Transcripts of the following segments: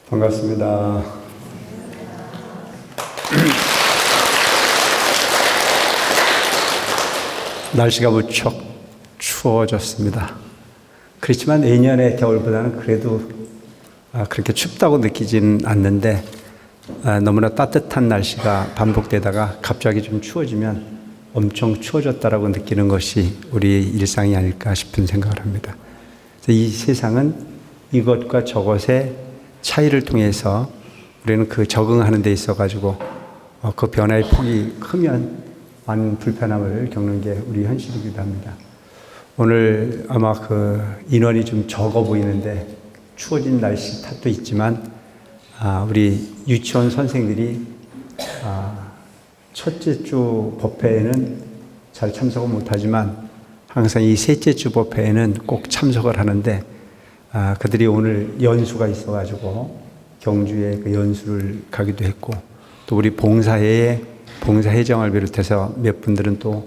반갑습니다. 날씨가 무척 추워졌습니다. 그렇지만 내년의 겨울보다는 그래도 그렇게 춥다고 느끼지는 않는데 너무나 따뜻한 날씨가 반복되다가 갑자기 좀 추워지면 엄청 추워졌다라고 느끼는 것이 우리의 일상이 아닐까 싶은 생각을 합니다. 이 세상은 이것과 저것의 차이를 통해서 우리는 그 적응하는 데 있어 가지고 그 변화의 폭이 크면 많은 불편함을 겪는 게 우리 현실이기도 합니다. 오늘 아마 그 인원이 좀 적어 보이는데 추워진 날씨 탓도 있지만 우리 유치원 선생들이 첫째 주 법회에는 잘 참석을 못하지만 항상 이 셋째 주 법회에는 꼭 참석을 하는데 그들이 오늘 연수가 있어가지고 경주에 그 연수를 가기도 했고 또 우리 봉사회의 봉사회장을 비롯해서 몇 분들은 또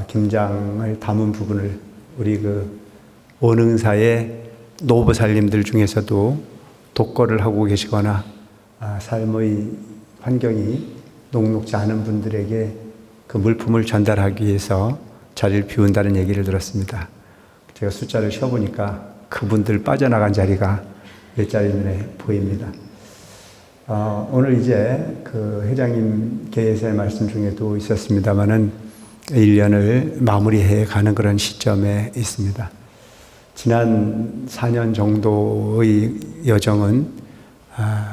김장을 담은 부분을 우리 그 원흥사의 노보살님들 중에서도 독거를 하고 계시거나 삶의 환경이 녹록지 않은 분들에게 그 물품을 전달하기 위해서 자리를 비운다는 얘기를 들었습니다. 제가 숫자를 쉬어보니까 그분들 빠져나간 자리가 몇 자리 눈에 보입니다. 오늘 이제 그 회장님께서의 말씀 중에도 있었습니다만은 1년을 마무리해 가는 그런 시점에 있습니다. 지난 4년 정도의 여정은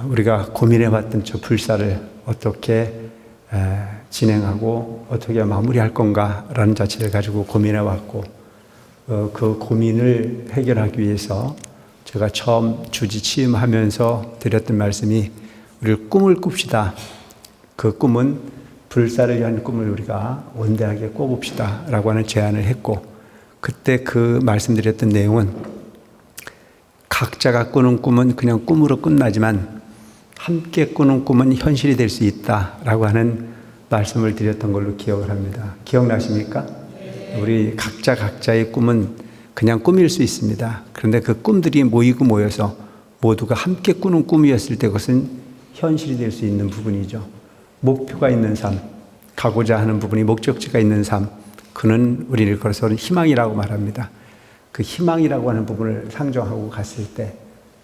우리가 고민해봤던 저 불사를 어떻게 진행하고 어떻게 마무리할 건가라는 자체를 가지고 고민해왔고 그 고민을 해결하기 위해서 제가 처음 주지 취임하면서 드렸던 말씀이 우리를 꿈을 꿉시다. 그 꿈은 불사를 위한 꿈을 우리가 원대하게 꿔봅시다 라고 하는 제안을 했고 그때 그 말씀드렸던 내용은 각자가 꾸는 꿈은 그냥 꿈으로 끝나지만 함께 꾸는 꿈은 현실이 될 수 있다라고 하는 말씀을 드렸던 걸로 기억을 합니다. 기억나십니까? 우리 각자의 꿈은 그냥 꿈일 수 있습니다. 그런데 그 꿈들이 모이고 모여서 모두가 함께 꾸는 꿈이었을 때 그것은 현실이 될 수 있는 부분이죠. 목표가 있는 삶, 가고자 하는 부분이 목적지가 있는 삶, 그는 우리를 걸어서는 희망이라고 말합니다. 그 희망이라고 하는 부분을 상정하고 갔을 때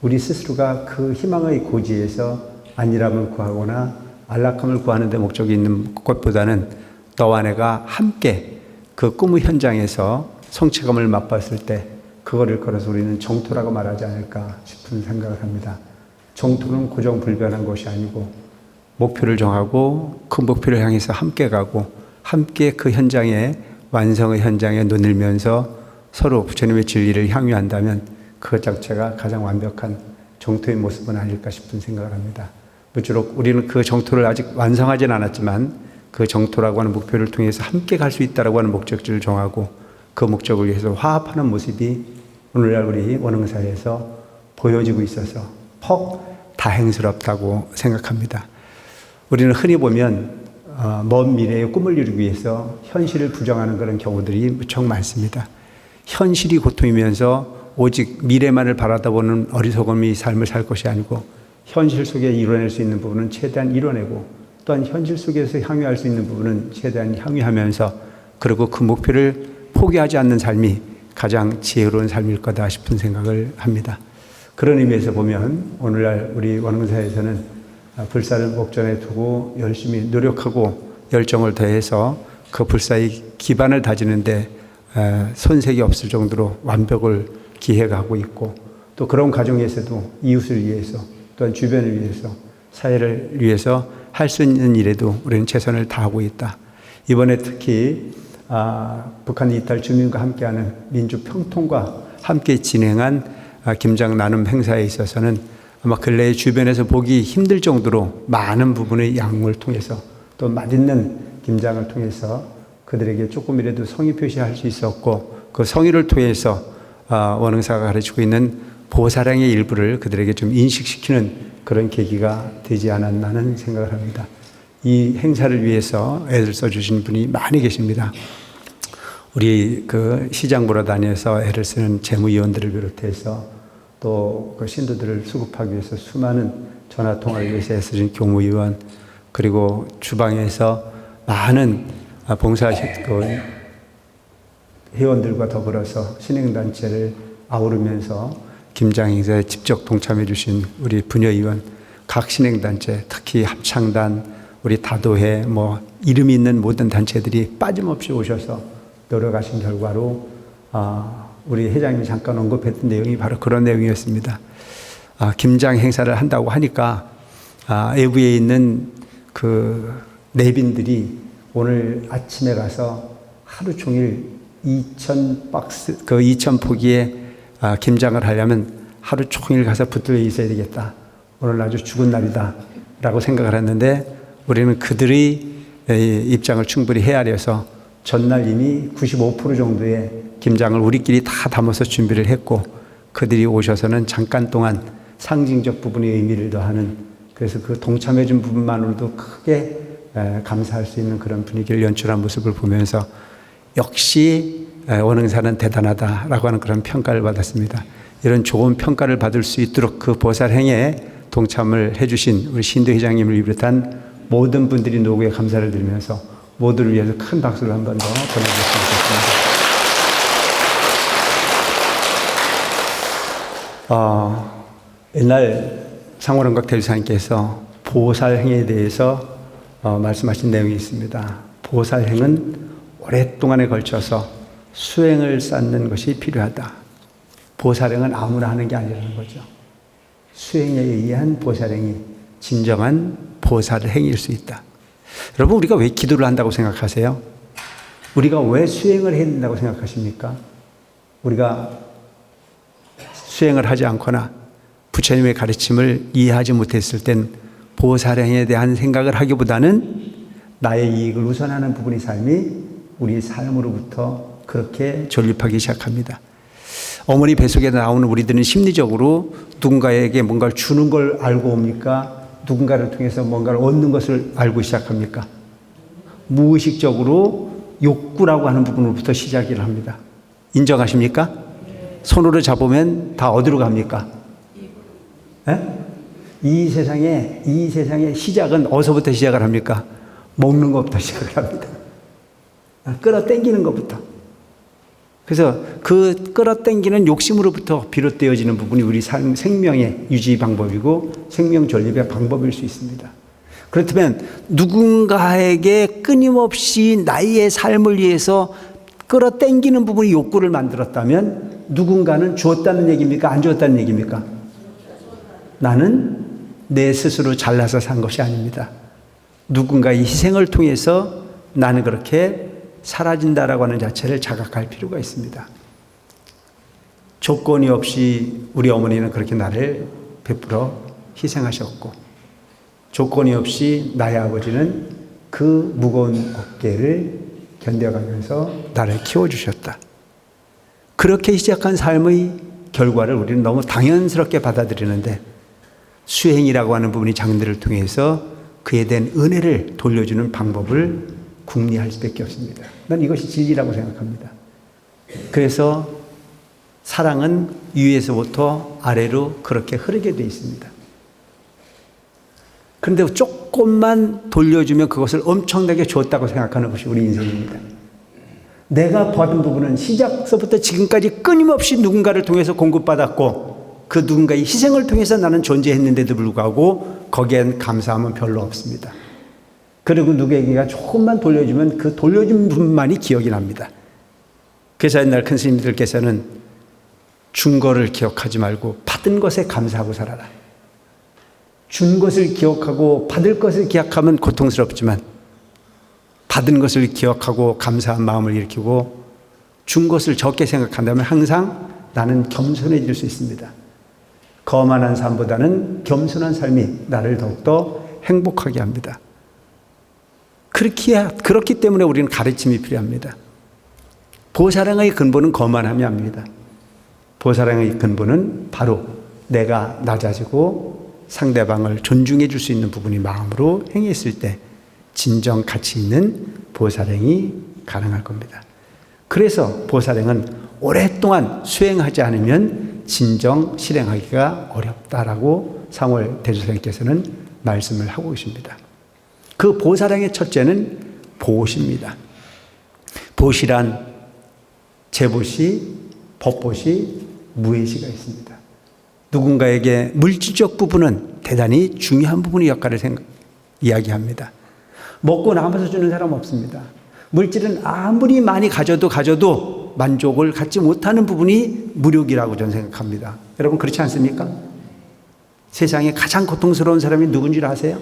우리 스스로가 그 희망의 고지에서 안일함을 구하거나 안락함을 구하는 데 목적이 있는 것보다는 너와 내가 함께 그 꿈의 현장에서 성취감을 맛봤을 때 그거를 걸어서 우리는 정토라고 말하지 않을까 싶은 생각을 합니다. 정토는 고정불변한 것이 아니고 목표를 정하고 그 목표를 향해서 함께 가고 함께 그 현장에 완성의 현장에 논일면서 서로 부처님의 진리를 향유한다면 그것 자체가 가장 완벽한 정토의 모습은 아닐까 싶은 생각을 합니다. 모쪼록 우리는 그 정토를 아직 완성하진 않았지만 그 정토라고 하는 목표를 통해서 함께 갈 수 있다라고 하는 목적지를 정하고 그 목적을 위해서 화합하는 모습이 오늘날 우리 원흥사에서 보여지고 있어서 퍽 다행스럽다고 생각합니다. 우리는 흔히 보면 먼 미래의 꿈을 이루기 위해서 현실을 부정하는 그런 경우들이 무척 많습니다. 현실이 고통이면서 오직 미래만을 바라다보는 어리석음이 삶을 살 것이 아니고 현실 속에 이뤄낼 수 있는 부분은 최대한 이뤄내고 또한 현실 속에서 향유할 수 있는 부분은 최대한 향유하면서 그리고 그 목표를 포기하지 않는 삶이 가장 지혜로운 삶일 거다 싶은 생각을 합니다. 그런 의미에서 보면 오늘날 우리 원흥사에서는 불사를 목전에 두고 열심히 노력하고 열정을 더해서 그 불사의 기반을 다지는데 손색이 없을 정도로 완벽을 기해가고 있고 또 그런 과정에서도 이웃을 위해서 또한 주변을 위해서 사회를 위해서 할 수 있는 일에도 우리는 최선을 다하고 있다. 이번에 특히 북한 이탈 주민과 함께하는 민주평통과 함께 진행한 김장 나눔 행사에 있어서는 아마 근래에 주변에서 보기 힘들 정도로 많은 부분의 양을 통해서 또 맛있는 김장을 통해서 그들에게 조금이라도 성의 표시할 수 있었고 그 성의를 통해서 원흥사가 가르치고 있는 보살행의 일부를 그들에게 좀 인식시키는 그런 계기가 되지 않았나 하는 생각을 합니다. 이 행사를 위해서 애를 써주신 분이 많이 계십니다. 우리 그 시장 보러 다녀서 애를 쓰는 재무위원들을 비롯해서 또 그 신도들을 수급하기 위해서 수많은 전화 통화를 위해서 애쓰신 교무위원, 그리고 주방에서 많은 봉사하셨던 회원들과 더불어서 신행단체를 아우르면서 김장 행사에 직접 동참해 주신 우리 부녀위원, 각 신행단체, 특히 합창단, 우리 다도회, 이름이 있는 모든 단체들이 빠짐없이 오셔서 노력하신 결과로 우리 회장님이 잠깐 언급했던 내용이 바로 그런 내용이었습니다. 김장 행사를 한다고 하니까 외부에 있는 그 내빈들이 오늘 아침에 가서 하루 종일 2,000포기의 김장을 하려면 하루 종일 가서 붙들려 있어야 되겠다. 오늘 아주 죽은 날이다 라고 생각을 했는데, 우리는 그들의 입장을 충분히 헤아려서 전날 이미 95% 정도의 김장을 우리끼리 다 담아서 준비를 했고, 그들이 오셔서는 잠깐 동안 상징적 부분의 의미를 더하는, 그래서 그 동참해 준 부분만으로도 크게 감사할 수 있는 그런 분위기를 연출한 모습을 보면서 역시 원흥사는 대단하다라고 하는 그런 평가를 받았습니다. 이런 좋은 평가를 받을 수 있도록 그 보살행에 동참을 해주신 우리 신도 회장님을 비롯한 모든 분들이 노고에 감사를 드리면서 모두를 위해서 큰 박수를 한 번 더 보내주셨으면 좋겠습니다. 옛날 상호령각 대주사님께서 보살행에 대해서 말씀하신 내용이 있습니다. 보살행은 오랫동안에 걸쳐서 수행을 쌓는 것이 필요하다. 보살행은 아무나 하는 게 아니라는 거죠. 수행에 의한 보살행이 진정한 보살행일 수 있다. 여러분, 우리가 왜 기도를 한다고 생각하세요? 우리가 왜 수행을 해야 된다고 생각하십니까? 우리가 수행을 하지 않거나 부처님의 가르침을 이해하지 못했을 땐 보살행에 대한 생각을 하기보다는 나의 이익을 우선하는 부분의 삶이 우리 삶으로부터 그렇게 존립하기 시작합니다. 어머니 뱃속에 나오는 우리들은 심리적으로 누군가에게 뭔가를 주는 걸 알고 옵니까? 누군가를 통해서 뭔가를 얻는 것을 알고 시작합니까? 무의식적으로 욕구라고 하는 부분으로부터 시작을 합니다. 인정하십니까? 손으로 잡으면 다 어디로 갑니까? 이 세상의 시작은 어디서부터 시작을 합니까? 먹는 것부터 시작을 합니다. 끌어당기는 것부터. 그래서 그 끌어당기는 욕심으로부터 비롯되어지는 부분이 우리 생명의 유지 방법이고 생명 존립의 방법일 수 있습니다. 그렇다면 누군가에게 끊임없이 나의 삶을 위해서 끌어당기는 부분이 욕구를 만들었다면 누군가는 주었다는 얘기입니까? 안 주었다는 얘기입니까? 나는 내 스스로 잘나서 산 것이 아닙니다. 누군가의 희생을 통해서 나는 그렇게 사라진다라고 하는 자체를 자각할 필요가 있습니다. 조건이 없이 우리 어머니는 그렇게 나를 베풀어 희생하셨고, 조건이 없이 나의 아버지는 그 무거운 어깨를 견뎌가면서 나를 키워주셨다. 그렇게 시작한 삶의 결과를 우리는 너무 당연스럽게 받아들이는데, 수행이라고 하는 부분이 장들을 통해서 그에 대한 은혜를 돌려주는 방법을 궁리할 수밖에 없습니다. 난 이것이 진리라고 생각합니다. 그래서 사랑은 위에서부터 아래로 그렇게 흐르게 되어 있습니다. 그런데 조금만 돌려주면 그것을 엄청나게 줬다고 생각하는 것이 우리 인생입니다. 내가 받은 부분은 시작서부터 지금까지 끊임없이 누군가를 통해서 공급받았고, 그 누군가의 희생을 통해서 나는 존재했는데도 불구하고 거기엔 감사함은 별로 없습니다. 그리고 누구에게가 조금만 돌려주면 그 돌려준 분만이 기억이 납니다. 그래서 옛날 큰 스님들께서는 준 거를 기억하지 말고 받은 것에 감사하고 살아라. 준 것을 기억하고 받을 것을 기억하면 고통스럽지만 받은 것을 기억하고 감사한 마음을 일으키고 준 것을 적게 생각한다면 항상 나는 겸손해질 수 있습니다. 거만한 삶보다는 겸손한 삶이 나를 더욱더 행복하게 합니다. 그렇기 때문에 우리는 가르침이 필요합니다. 보살행의 근본은 거만함이 아닙니다. 보살행의 근본은 바로 내가 낮아지고 상대방을 존중해 줄 수 있는 부분이 마음으로 행했을 때 진정 가치 있는 보살행이 가능할 겁니다. 그래서 보살행은 오랫동안 수행하지 않으면 진정 실행하기가 어렵다라고 사무엘 대주사님께서는 말씀을 하고 계십니다. 그 보살행의 첫째는 보시입니다. 보시란 제보시, 법보시, 무예시가 있습니다. 누군가에게 물질적 부분은 대단히 중요한 부분의 역할을 이야기합니다. 먹고 남아서 주는 사람 없습니다. 물질은 아무리 많이 가져도 만족을 갖지 못하는 부분이 무력이라고 저는 생각합니다. 여러분 그렇지 않습니까? 세상에 가장 고통스러운 사람이 누군지 아세요?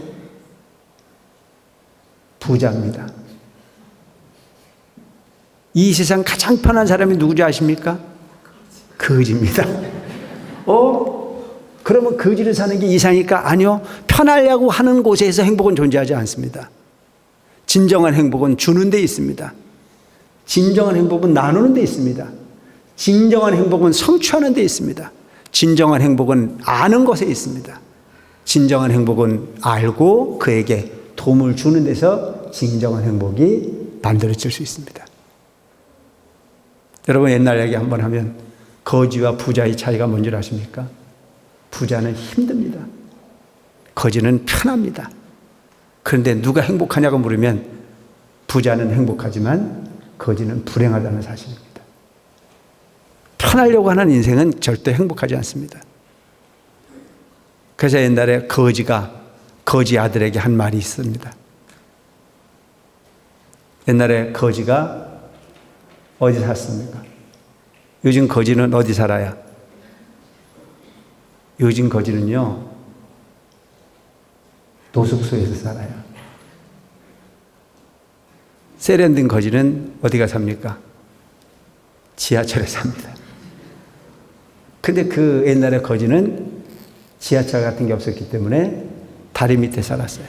부자입니다. 이 세상 가장 편한 사람이 누구지 아십니까? 거지입니다. 그러면 거지를 사는 게 이상일까? 아니요. 편하려고 하는 곳에서 행복은 존재하지 않습니다. 진정한 행복은 주는 데 있습니다. 진정한 행복은 나누는 데 있습니다. 진정한 행복은 성취하는 데 있습니다. 진정한 행복은 아는 것에 있습니다. 진정한 행복은 알고 그에게 도움을 주는 데서 진정한 행복이 만들어질 수 있습니다. 여러분 옛날 얘기 한번 하면 거지와 부자의 차이가 뭔지 아십니까? 부자는 힘듭니다. 거지는 편합니다. 그런데 누가 행복하냐고 물으면 부자는 행복하지만 거지는 불행하다는 사실입니다. 편하려고 하는 인생은 절대 행복하지 않습니다. 그래서 옛날에 거지가 거지 아들에게 한 말이 있습니다. 옛날에 거지가 어디 샀습니까? 요즘 거지는 어디 살아요? 요즘 거지는요, 노숙소에서 살아요. 세련된 거지는 어디가 삽니까? 지하철에 삽니다. 근데 그 옛날에 거지는 지하철 같은 게 없었기 때문에 다리 밑에 살았어요.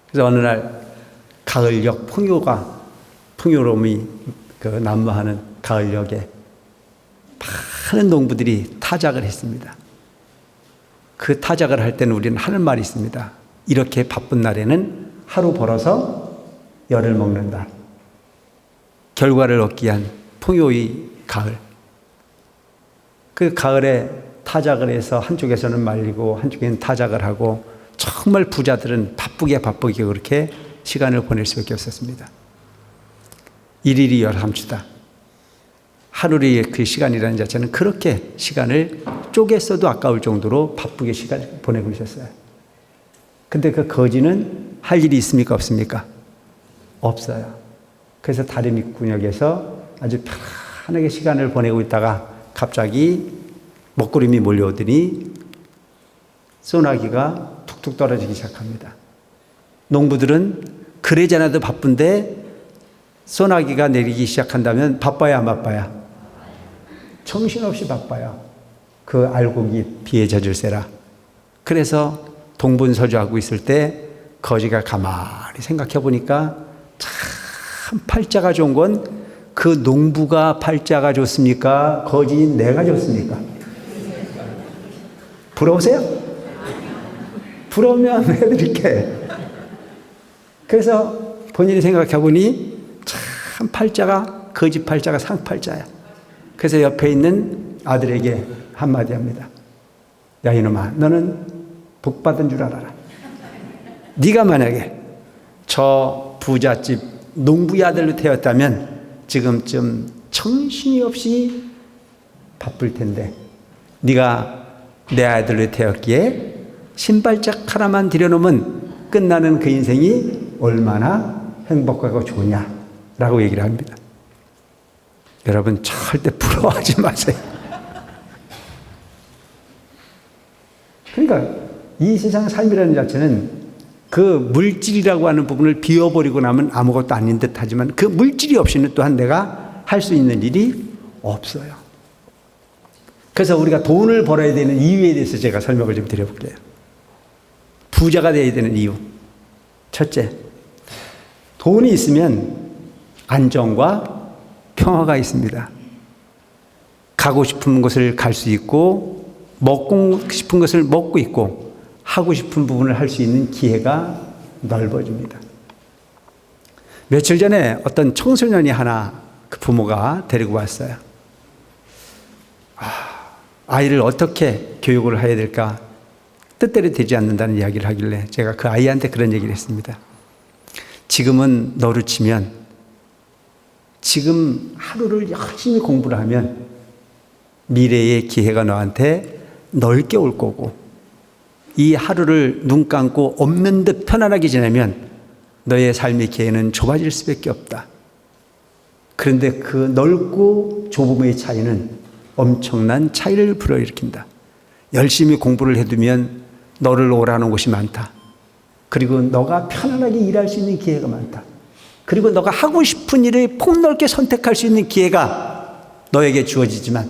그래서 어느 날 가을역 풍요로움이 난무하는 가을역에 많은 농부들이 타작을 했습니다. 그 타작을 할 때는 우리는 하는 말이 있습니다. 이렇게 바쁜 날에는 하루 벌어서 열을 먹는다. 결과를 얻기 위한 풍요의 가을. 그 가을에 타작을 해서 한쪽에서는 말리고 한쪽에는 타작을 하고 정말 부자들은 바쁘게 그렇게 시간을 보낼 수밖에 없었습니다. 일일이 열함추다. 하루의 그 시간이라는 자체는 그렇게 시간을 쪼개 써도 아까울 정도로 바쁘게 시간을 보내고 있었어요. 근데 그 거지는 할 일이 없습니까? 없어요. 그래서 다리 밑구녕에서 아주 편하게 시간을 보내고 있다가 갑자기 먹구름이 몰려오더니 소나기가 툭툭 떨어지기 시작합니다. 농부들은 그래잖아도 바쁜데 소나기가 내리기 시작한다면 바빠야 안 바빠야? 정신없이 바빠요. 그 알곡이 비에 젖을세라. 그래서 동분서주하고 있을 때 거지가 가만히 생각해 보니까 참 팔자가 좋은 건 그 농부가 팔자가 좋습니까? 거지인 내가 좋습니까? 부러우세요? 부러우면 해드릴게. 그래서 본인이 생각해 보니 참 팔자가 거지 팔자가 상팔자야. 그래서 옆에 있는 아들에게 한마디 합니다. 야 이놈아, 너는 복 받은 줄 알아라. 네가 만약에 저 부잣집 농부의 아들로 태었다면 지금쯤 정신이 없이 바쁠 텐데 네가 내 아들로 태었기에 신발짝 하나만 들여놓으면 끝나는 그 인생이 얼마나 행복하고 좋냐라고 얘기를 합니다. 여러분 절대 부러워하지 마세요. 그러니까 이 세상 삶이라는 자체는 그 물질이라고 하는 부분을 비워버리고 나면 아무것도 아닌 듯 하지만 그 물질이 없이는 또한 내가 할 수 있는 일이 없어요. 그래서 우리가 돈을 벌어야 되는 이유에 대해서 제가 설명을 좀 드려볼게요. 부자가 되어야 되는 이유. 첫째, 돈이 있으면 안정과 평화가 있습니다. 가고 싶은 곳을 갈 수 있고 먹고 싶은 것을 먹고 있고 하고 싶은 부분을 할 수 있는 기회가 넓어집니다. 며칠 전에 어떤 청소년이 하나 그 부모가 데리고 왔어요. 아이를 어떻게 교육을 해야 될까 뜻대로 되지 않는다는 이야기를 하길래 제가 그 아이한테 그런 얘기를 했습니다. 지금은 너를 치면 지금 하루를 열심히 공부를 하면 미래의 기회가 너한테 넓게 올 거고 이 하루를 눈 감고 없는 듯 편안하게 지내면 너의 삶의 기회는 좁아질 수밖에 없다. 그런데 그 넓고 좁음의 차이는 엄청난 차이를 불어일으킨다. 열심히 공부를 해두면 너를 오라는 곳이 많다. 그리고 너가 편안하게 일할 수 있는 기회가 많다. 그리고 너가 하고 싶은 일을 폭넓게 선택할 수 있는 기회가 너에게 주어지지만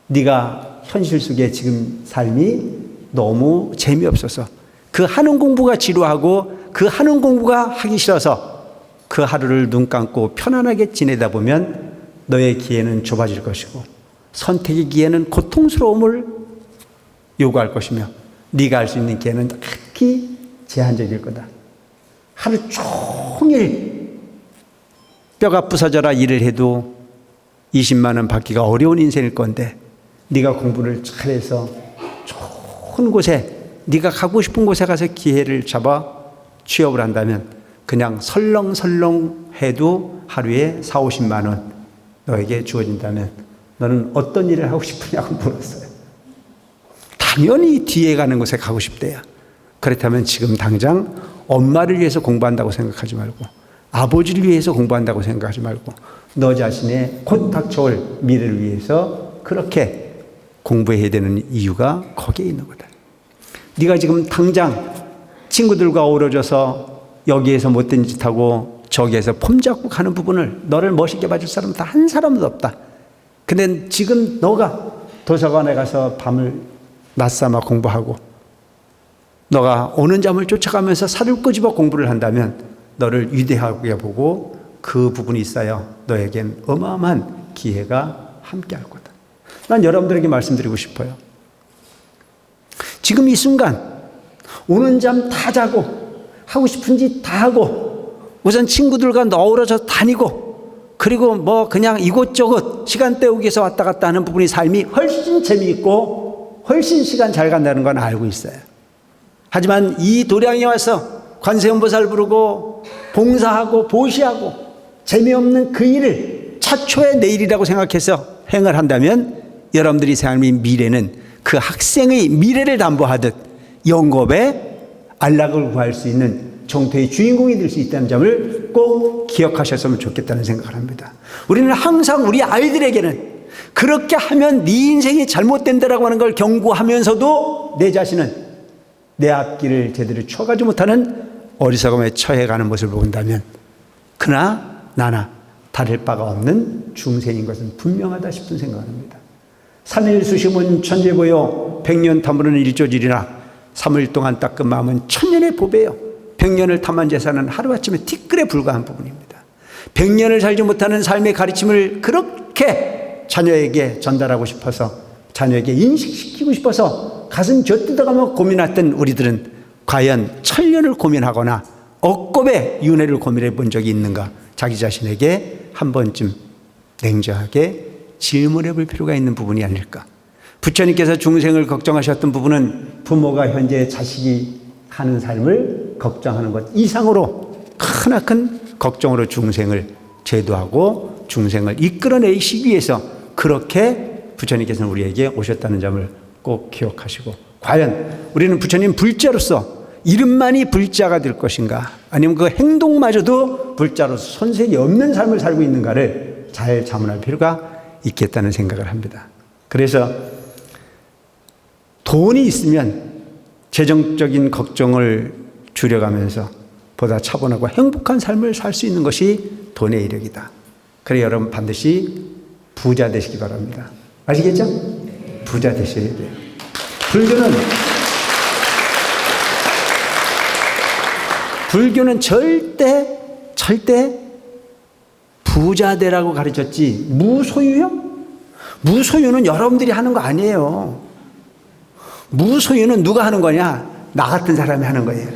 네가 현실 속에 지금 삶이 너무 재미없어서 그 하는 공부가 지루하고 그 하는 공부가 하기 싫어서 그 하루를 눈 감고 편안하게 지내다 보면 너의 기회는 좁아질 것이고 선택의 기회는 고통스러움을 요구할 것이며 네가 할 수 있는 기회는 특히 제한적일 거다. 하루 종일 뼈가 부서져라 일을 해도 20만 원 받기가 어려운 인생일 건데 네가 공부를 잘해서 좋은 곳에 네가 가고 싶은 곳에 가서 기회를 잡아 취업을 한다면 그냥 설렁설렁 해도 하루에 4, 50만 원 너에게 주어진다면 너는 어떤 일을 하고 싶으냐고 물었어요. 당연히 뒤에 가는 곳에 가고 싶대요. 그렇다면 지금 당장 엄마를 위해서 공부한다고 생각하지 말고 아버지를 위해서 공부한다고 생각하지 말고 너 자신의 곧 닥쳐올 미래를 위해서 그렇게 공부해야 되는 이유가 거기에 있는 거다. 네가 지금 당장 친구들과 어우러져서 여기에서 못된 짓 하고 저기에서 폼 잡고 가는 부분을 너를 멋있게 봐줄 사람 다 한 사람도 없다. 근데 지금 너가 도서관에 가서 밤을 낮삼아 공부하고 너가 오는 잠을 쫓아가면서 살을 끄집어 공부를 한다면 너를 위대하게 보고 그 부분이 있어야 너에겐 어마어마한 기회가 함께할 거다. 난 여러분들에게 말씀드리고 싶어요. 지금 이 순간 오는 잠 다 자고 하고 싶은 짓 다 하고 우선 친구들과 어우러져 다니고 그리고 뭐 그냥 이곳저곳 시간 때우기 위해서 왔다 갔다 하는 부분이 삶이 훨씬 재미있고 훨씬 시간 잘 간다는 건 알고 있어요. 하지만 이 도량에 와서 관세음보살 부르고 봉사하고 보시하고 재미없는 그 일을 차초의 내일이라고 생각해서 행을 한다면 여러분들이 삶의 미래는 그 학생의 미래를 담보하듯 영겁에 안락을 구할 수 있는 정토의 주인공이 될 수 있다는 점을 꼭 기억하셨으면 좋겠다는 생각을 합니다. 우리는 항상 우리 아이들에게는 그렇게 하면 네 인생이 잘못된다라고 하는 걸 경고하면서도 내 자신은 내 앞길을 제대로 쳐가지 못하는 어리석음에 처해가는 모습을 본다면 그나 나나 다를 바가 없는 중생인 것은 분명하다 싶은 생각을 합니다. 3일 수심은 천재고요 100년 탐으로는 일조질이나 3일 동안 닦은 마음은 천년의 보배요 100년을 탐한 재산은 하루아침에 티끌에 불과한 부분입니다. 100년을 살지 못하는 삶의 가르침을 그렇게 자녀에게 전달하고 싶어서 자녀에게 인식시키고 싶어서 가슴 젖뜯어가며 고민했던 우리들은 과연 천년을 고민하거나 억겁의 윤회를 고민해 본 적이 있는가 자기 자신에게 한 번쯤 냉정하게 질문해 볼 필요가 있는 부분이 아닐까. 부처님께서 중생을 걱정하셨던 부분은 부모가 현재 자식이 하는 삶을 걱정하는 것 이상으로 크나큰 걱정으로 중생을 제도하고 중생을 이끌어내시기 위해서 그렇게 부처님께서는 우리에게 오셨다는 점을 꼭 기억하시고 과연 우리는 부처님 불자로서 이름만이 불자가 될 것인가 아니면 그 행동마저도 불자로서 손색이 없는 삶을 살고 있는가를 잘 자문할 필요가 있겠다는 생각을 합니다. 그래서 돈이 있으면 재정적인 걱정을 줄여가면서 보다 차분하고 행복한 삶을 살 수 있는 것이 돈의 이력이다. 그래 여러분 반드시 부자 되시기 바랍니다. 아시겠죠? 부자 되셔야 돼요. 불교는 절대 부자 되라고 가르쳤지 무소유요? 무소유는 여러분들이 하는 거 아니에요. 무소유는 누가 하는 거냐? 나 같은 사람이 하는 거예요.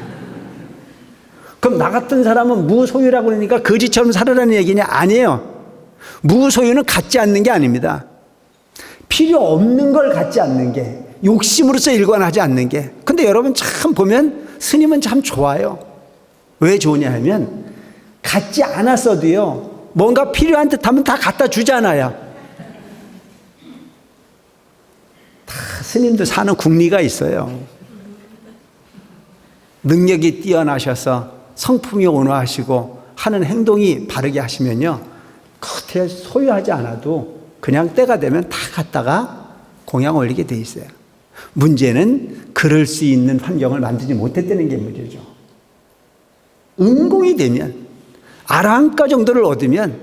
그럼 나 같은 사람은 무소유라고 그러니까 거지처럼 살으라는 얘기냐? 아니에요. 무소유는 갖지 않는 게 아닙니다. 필요 없는 걸 갖지 않는 게, 욕심으로서 일관하지 않는 게. 근데 여러분 참 보면 스님은 참 좋아요. 왜 좋으냐 하면 갖지 않았어도요, 뭔가 필요한 듯 하면 다 갖다 주잖아요. 다 스님도 사는 궁리가 있어요. 능력이 뛰어나셔서 성품이 온화하시고 하는 행동이 바르게 하시면요, 겉에 소유하지 않아도 그냥 때가 되면 다 갖다가 공양 올리게 돼 있어요. 문제는 그럴 수 있는 환경을 만들지 못했다는 게 문제죠. 은공이 되면, 아라한가 정도를 얻으면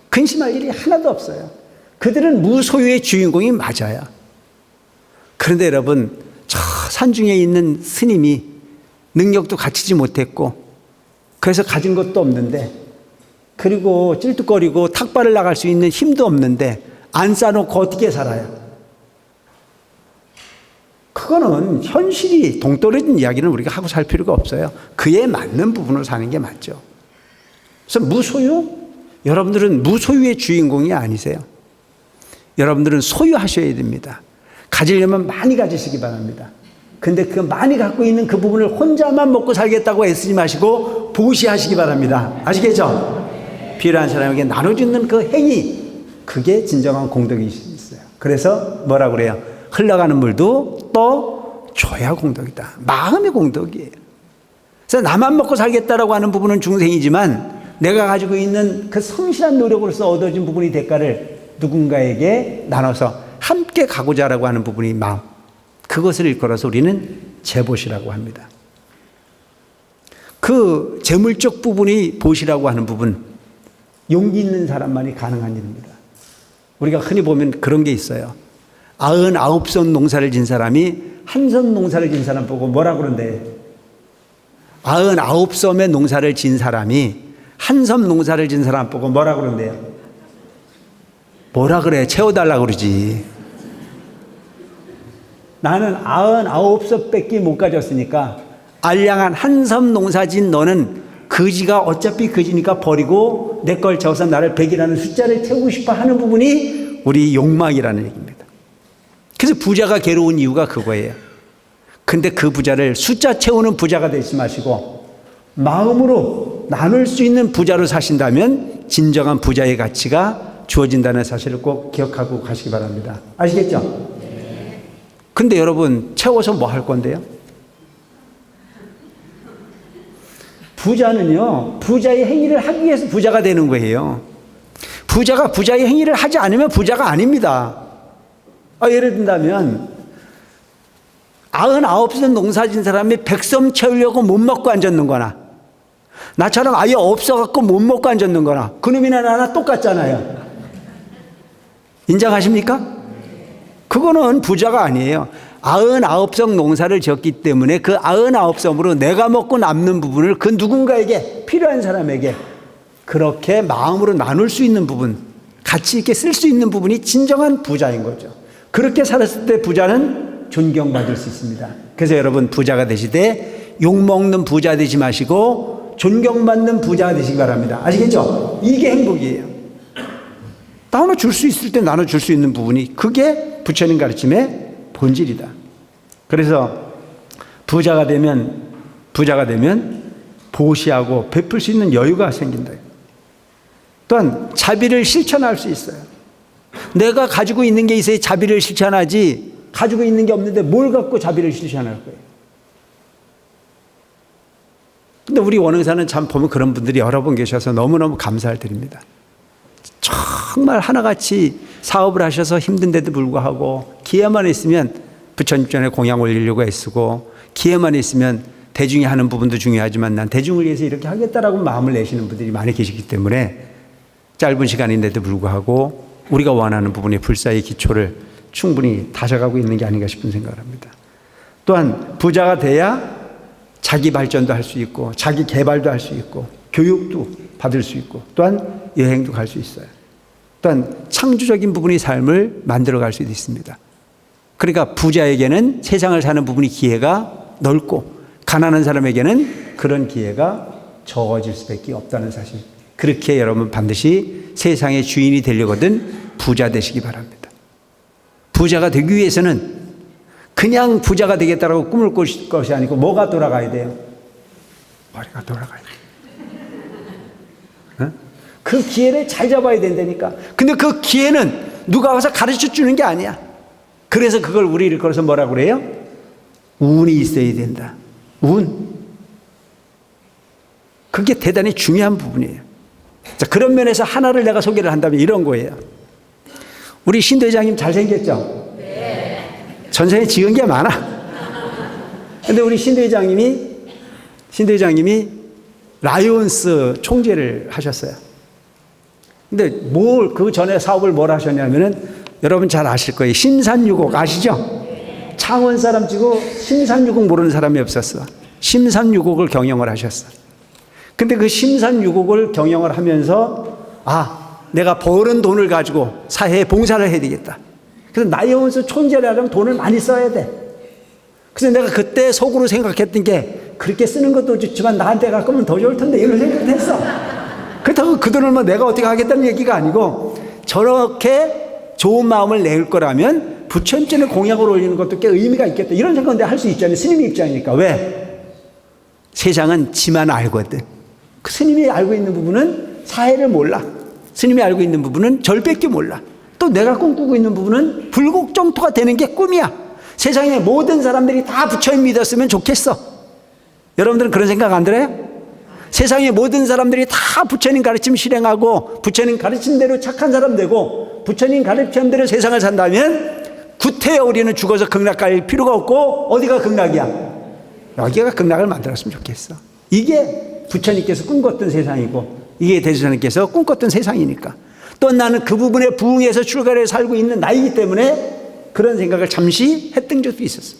근심할 일이 하나도 없어요. 그들은 무소유의 주인공이 맞아요. 그런데 여러분, 저 산중에 있는 스님이 능력도 갖추지 못했고, 그래서 가진 것도 없는데, 그리고 찔뚝거리고 탁발을 나갈 수 있는 힘도 없는데 안 쌓아놓고 어떻게 살아요? 그거는 현실이 동떨어진 이야기는 우리가 하고 살 필요가 없어요. 그에 맞는 부분으로 사는 게 맞죠. 그래서 무소유? 여러분들은 무소유의 주인공이 아니세요. 여러분들은 소유하셔야 됩니다. 가지려면 많이 가지시기 바랍니다. 근데 그 많이 갖고 있는 그 부분을 혼자만 먹고 살겠다고 애쓰지 마시고 보시하시기 바랍니다. 아시겠죠? 필요한 사람에게 나눠주는 그 행위, 그게 진정한 공덕이 있어요. 그래서 뭐라고 그래요? 흘러가는 물도 또 줘야 공덕이다. 마음의 공덕이에요. 그래서 나만 먹고 살겠다라고 하는 부분은 중생이지만, 내가 가지고 있는 그 성실한 노력으로서 얻어진 부분의 대가를 누군가에게 나눠서 함께 가고자라고 하는 부분이 마음, 그것을 일컬어서 우리는 재보시라고 합니다. 그 재물적 부분이 보시라고 하는 부분, 용기 있는 사람만이 가능한 일입니다. 우리가 흔히 보면 그런 게 있어요. 99섬 농사를 진 사람이 한 섬 농사를 진 사람 보고 뭐라 그런대? 99섬의 농사를 진 사람이 한 섬 농사를 진 사람 보고 뭐라 그런대요? 뭐라 그래? 채워달라고 그러지. 나는 99섬밖에 못 가졌으니까 알량한 한 섬 농사 진 너는 거지가 어차피 거지니까 버리고 내 걸 적어서 나를 100이라는 숫자를 채우고 싶어 하는 부분이 우리 욕망이라는 얘기입니다. 그래서 부자가 괴로운 이유가 그거예요. 근데 그 부자를 숫자 채우는 부자가 되지 마시고 마음으로 나눌 수 있는 부자로 사신다면 진정한 부자의 가치가 주어진다는 사실을 꼭 기억하고 가시기 바랍니다. 아시겠죠? 근데 여러분, 채워서 뭐 할 건데요? 부자는요, 부자의 행위를 하기 위해서 부자가 되는 거예요. 부자가 부자의 행위를 하지 않으면 부자가 아닙니다. 예를 든다면 99섬 농사 진 사람이 100섬 채우려고 못 먹고 앉았는 거나, 나처럼 아예 없어갖고 못 먹고 앉았는 거나, 그놈이나 나나 똑같잖아요. 인정하십니까? 그거는 부자가 아니에요. 99섬 농사를 지었기 때문에 그 99섬으로 내가 먹고 남는 부분을 그 누군가에게, 필요한 사람에게 그렇게 마음으로 나눌 수 있는 부분, 가치 있게 쓸 수 있는 부분이 진정한 부자인 거죠. 그렇게 살았을 때 부자는 존경받을 수 있습니다. 그래서 여러분, 부자가 되시되 욕먹는 부자 되지 마시고 존경받는 부자가 되시기 바랍니다. 아시겠죠? 이게 행복이에요. 나눠줄 수 있을 때 나눠줄 수 있는 부분이, 그게 부처님 가르침의 본질이다. 그래서 부자가 되면 보시하고 베풀 수 있는 여유가 생긴다. 또한 자비를 실천할 수 있어요. 내가 가지고 있는 게 있어야 자비를 실천하지, 가지고 있는 게 없는데 뭘 갖고 자비를 실천할 거예요. 근데 우리 원흥사는 참 보면 그런 분들이 여러 분 계셔서 너무너무 감사를 드립니다. 정말 하나같이 사업을 하셔서 힘든데도 불구하고 기회만 있으면 부처님 전에 공양 올리려고 애쓰고, 기회만 있으면 대중이 하는 부분도 중요하지만 난 대중을 위해서 이렇게 하겠다라고 마음을 내시는 분들이 많이 계시기 때문에 짧은 시간인데도 불구하고 우리가 원하는 부분의 불사의 기초를 충분히 다져가고 있는 게 아닌가 싶은 생각을 합니다. 또한 부자가 돼야 자기 발전도 할 수 있고 자기 개발도 할 수 있고 교육도 받을 수 있고 또한 여행도 갈 수 있어요. 또한 창조적인 부분의 삶을 만들어갈 수도 있습니다. 그러니까 부자에게는 세상을 사는 부분이 기회가 넓고 가난한 사람에게는 그런 기회가 적어질 수밖에 없다는 사실. 그렇게 여러분 반드시 세상의 주인이 되려거든 부자 되시기 바랍니다. 부자가 되기 위해서는 그냥 부자가 되겠다라고 꿈을 꿀 것이 아니고 뭐가 돌아가야 돼요? 머리가 돌아가야 돼요. 어? 그 기회를 잘 잡아야 된다니까. 근데 그 기회는 누가 와서 가르쳐 주는 게 아니야. 그래서 그걸 우리 일컬어서 뭐라고 그래요? 운이 있어야 된다. 운. 그게 대단히 중요한 부분이에요. 자, 그런 면에서 하나를 내가 소개를 한다면 이런 거예요. 우리 신대장님 잘생겼죠? 네. 전생에 지은 게 많아. 근데 우리 신대장님이 라이온스 총재를 하셨어요. 근데 그 전에 사업을 뭘 하셨냐면은 여러분 잘 아실 거예요. 심산유곡 아시죠? 창원 사람 치고 심산유곡 모르는 사람이 없었어. 심산유곡을 경영을 하셨어. 근데 그 심산유곡을 경영을 하면서 내가 버는 돈을 가지고 사회에 봉사를 해야 되겠다. 그래서 라이온스 총재를 하려면 돈을 많이 써야 돼. 그래서 내가 그때 속으로 생각했던 게 그렇게 쓰는 것도 좋지만 나한테 갈 거면 더 좋을 텐데 이런 생각을 했어. 그렇다고 그 돈을 내가 어떻게 하겠다는 얘기가 아니고 저렇게 좋은 마음을 낼 거라면 부처님전에 공약을 올리는 것도 꽤 의미가 있겠다. 이런 생각은 내가 할 수 있잖아요. 스님의 입장이니까. 왜? 세상은 지만 알거든. 그 스님이 알고 있는 부분은 사회를 몰라. 스님이 알고 있는 부분은 절밖에 몰라. 또 내가 꿈꾸고 있는 부분은 불국정토가 되는 게 꿈이야. 세상의 모든 사람들이 다 부처님 믿었으면 좋겠어. 여러분들은 그런 생각 안 들어요? 세상의 모든 사람들이 다 부처님 가르침 실행하고 부처님 가르침대로 착한 사람 되고 부처님 가르침대로 세상을 산다면 구태여 우리는 죽어서 극락 갈 필요가 없고 어디가 극락이야? 여기가 극락을 만들었으면 좋겠어. 이게 부처님께서 꿈꿨던 세상이고 이게 대주사님께서 꿈꿨던 세상이니까. 또 나는 그 부분에 부응해서 출가를 살고 있는 나이기 때문에 그런 생각을 잠시 했던 적도 있었어.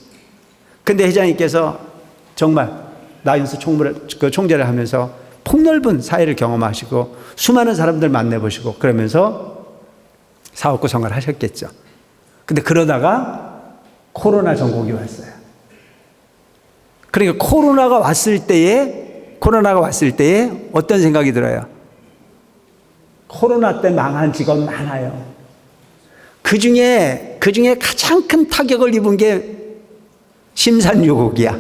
근데 회장님께서 정말 라이온스 총재를 하면서 폭넓은 사회를 경험하시고 수많은 사람들 만나보시고 그러면서 사업 구성을 하셨겠죠. 근데 그러다가 코로나 전국이 왔어요. 그러니까 코로나가 왔을 때에 어떤 생각이 들어요? 코로나 때 망한 직업 많아요. 그 중에 가장 큰 타격을 입은 게 심산유곡이야.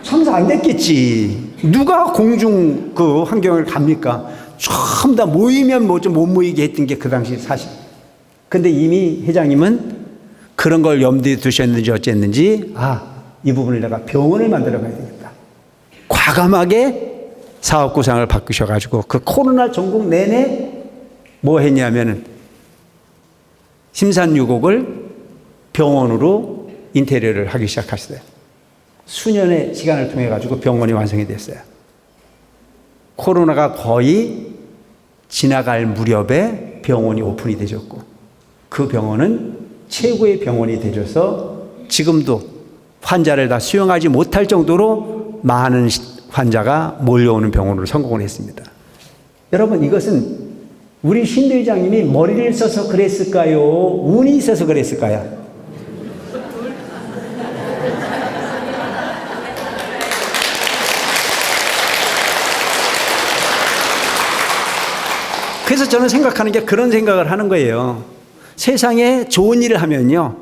청소 안 됐겠지. 누가 공중 그 환경을 갑니까? 전부 다 모이면 뭐 좀 못 모이게 했던 게 그 당시 사실. 근데 이미 회장님은 그런 걸 염두에 두셨는지 어쨌는지 이 부분을 내가 병원을 만들어 가야 되겠다. 과감하게 사업 구상을 바꾸셔가지고 그 코로나 전국 내내 뭐 했냐면은 심산유곡을 병원으로 인테리어를 하기 시작하셨어요. 수년의 시간을 통해 가지고 병원이 완성이 됐어요. 코로나가 거의 지나갈 무렵에 병원이 오픈이 되셨고 그 병원은 최고의 병원이 되셔서 지금도 환자를 다 수용하지 못할 정도로 많은 환자가 몰려오는 병원으로 성공을 했습니다. 여러분 이것은 우리 신대장님이 머리를 써서 그랬을까요? 운이 있어서 그랬을까요? 그래서 저는 생각하는 게 그런 생각을 하는 거예요. 세상에 좋은 일을 하면요.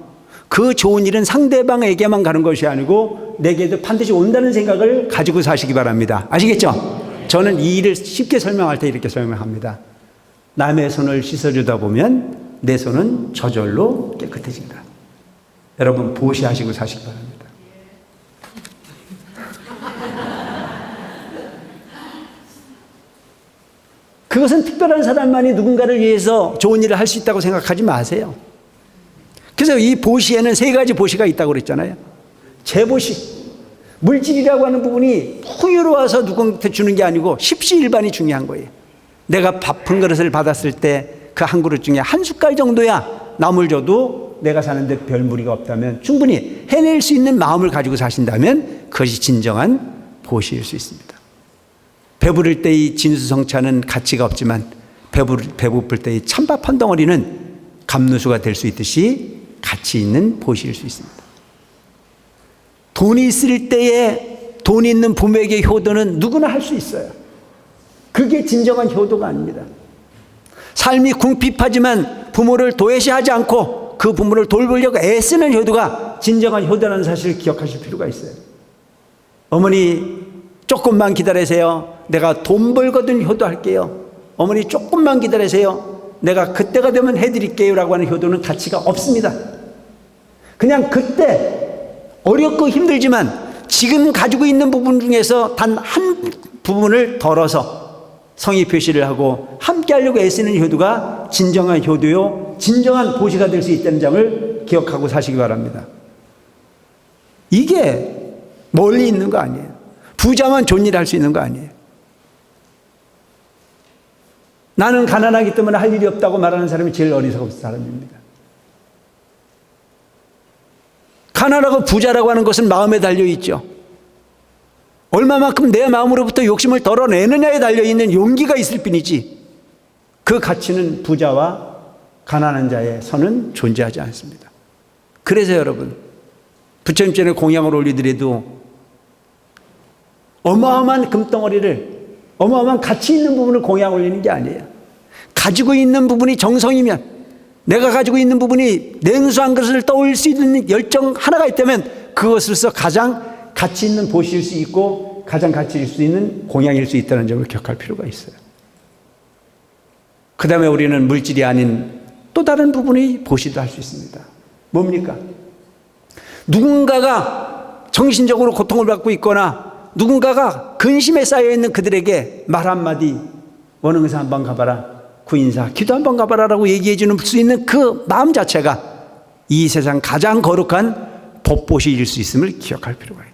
그 좋은 일은 상대방에게만 가는 것이 아니고 내게도 반드시 온다는 생각을 가지고 사시기 바랍니다. 아시겠죠? 저는 이 일을 쉽게 설명할 때 이렇게 설명합니다. 남의 손을 씻어주다 보면 내 손은 저절로 깨끗해진다. 여러분 보시하시고 사시기 바랍니다. 그것은 특별한 사람만이 누군가를 위해서 좋은 일을 할 수 있다고 생각하지 마세요. 그래서 이 보시에는 세 가지 보시가 있다고 그랬잖아요. 재보시. 물질이라고 하는 부분이 풍요로워서 누구한테 주는 게 아니고 십시일반이 중요한 거예요. 내가 밥 한 그릇을 받았을 때 그 한 그릇 중에 한 숟갈 정도야 남을 줘도 내가 사는데 별 무리가 없다면 충분히 해낼 수 있는 마음을 가지고 사신다면 그것이 진정한 보시일 수 있습니다. 배부를 때의 진수성찬은 가치가 없지만 배고플 때의 찬밥 한 덩어리는 감누수가 될 수 있듯이 가치 있는 보시일 수 있습니다. 돈이 있을 때에 돈 있는 부모에게 효도는 누구나 할 수 있어요. 그게 진정한 효도가 아닙니다. 삶이 궁핍하지만 부모를 도외시하지 않고 그 부모를 돌보려고 애쓰는 효도가 진정한 효도라는 사실을 기억하실 필요가 있어요. 어머니 조금만 기다리세요. 내가 돈 벌거든 효도할게요. 어머니 조금만 기다리세요. 내가 그때가 되면 해드릴게요 라고 하는 효도는 가치가 없습니다. 그냥 그때 어렵고 힘들지만 지금 가지고 있는 부분 중에서 단 한 부분을 덜어서 성의 표시를 하고 함께 하려고 애쓰는 효도가 진정한 효도요, 진정한 보시가 될 수 있다는 점을 기억하고 사시기 바랍니다. 이게 멀리 있는 거 아니에요. 부자만 좋은 일 할 수 있는 거 아니에요. 나는 가난하기 때문에 할 일이 없다고 말하는 사람이 제일 어리석은 사람입니다. 가난하고 부자라고 하는 것은 마음에 달려있죠. 얼마만큼 내 마음으로부터 욕심을 덜어내느냐에 달려있는 용기가 있을 뿐이지 그 가치는 부자와 가난한 자의 선은 존재하지 않습니다. 그래서 여러분, 부처님 전에 공양을 올리더라도 어마어마한 금덩어리를, 어마어마한 가치 있는 부분을 공양 올리는 게 아니에요. 가지고 있는 부분이 정성이면, 내가 가지고 있는 부분이 냉수한 것을 떠올릴 수 있는 열정 하나가 있다면 그것으로서 가장 가치 있는 보시일 수 있고 가장 가치 있을 수 있는 공양일 수 있다는 점을 기억할 필요가 있어요. 그 다음에 우리는 물질이 아닌 또 다른 부분의 보시도 할 수 있습니다. 뭡니까? 누군가가 정신적으로 고통을 받고 있거나 누군가가 근심에 쌓여있는 그들에게 말 한마디, 원흥사 한번 가봐라, 구인사 기도 한번 가봐라 라고 얘기해 주는 수 있는 그 마음 자체가 이 세상 가장 거룩한 법보시일 수 있음을 기억할 필요가 있다.